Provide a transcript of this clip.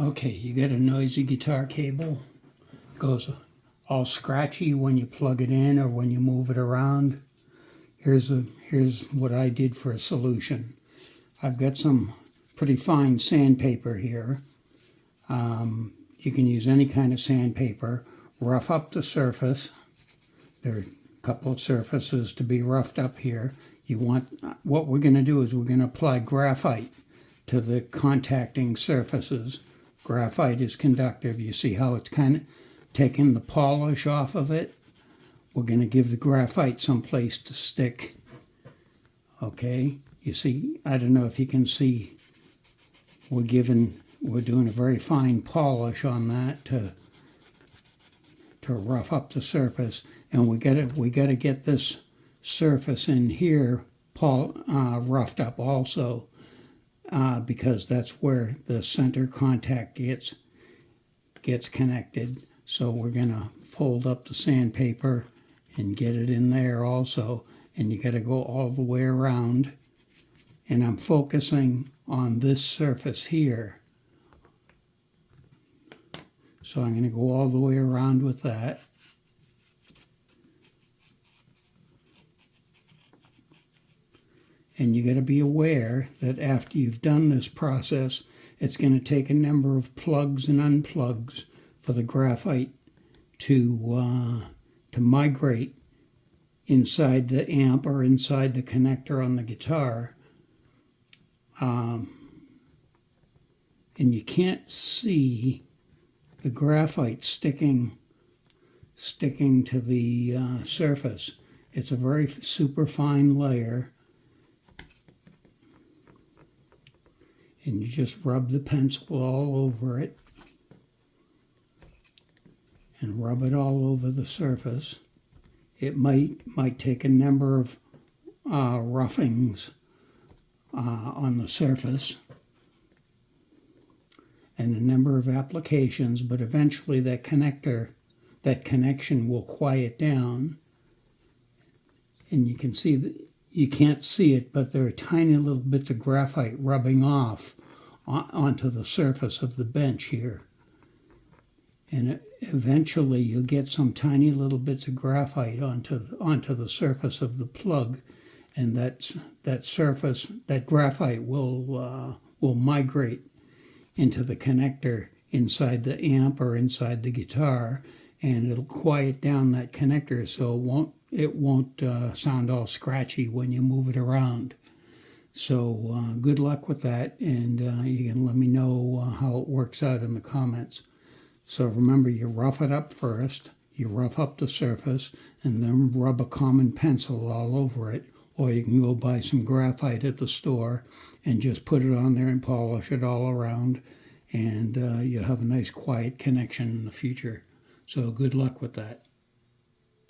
Okay, you get a noisy guitar cable. Goes all scratchy when you plug it in or when you move it around. Here's what I did for a solution. I've got some pretty fine sandpaper here. You can use any kind of sandpaper. Rough up the surface. There are a couple of surfaces to be roughed up here. What we're going to do is we're going to apply graphite to the contacting surfaces. Graphite is conductive. You see how it's kind of taking the polish off of it? We're going to give the graphite some place to stick. Okay, you see, I don't know if you can see, we're doing a very fine polish on that to rough up the surface, and we got to get this surface in here roughed up also, because that's where the center contact gets connected. So we're gonna fold up the sandpaper and get it in there also, and you got to go all the way around. And I'm focusing on this surface here. So I'm going to go all the way around with that. And you got to be aware that after you've done this process, it's going to take a number of plugs and unplugs for the graphite to migrate inside the amp or inside the connector on the guitar. And you can't see the graphite sticking to the surface. It's a very super fine layer. And you just rub the pencil all over it. And rub it all over the surface. It might take a number of roughings on the surface and a number of applications, but eventually that connection will quiet down, and you can see that you can't see it, but there are tiny little bits of graphite rubbing off onto the surface of the bench here, and eventually you'll get some tiny little bits of graphite onto the surface of the plug, and that graphite will migrate into the connector inside the amp or inside the guitar, and it'll quiet down that connector so it won't sound all scratchy when you move it around. So good luck with that, and you can let me know how it works out in the comments. So remember, you rough it up first, you rough up the surface, and then rub a common pencil all over it, or you can go buy some graphite at the store and just put it on there and polish it all around, and you'll have a nice quiet connection in the future. So good luck with that.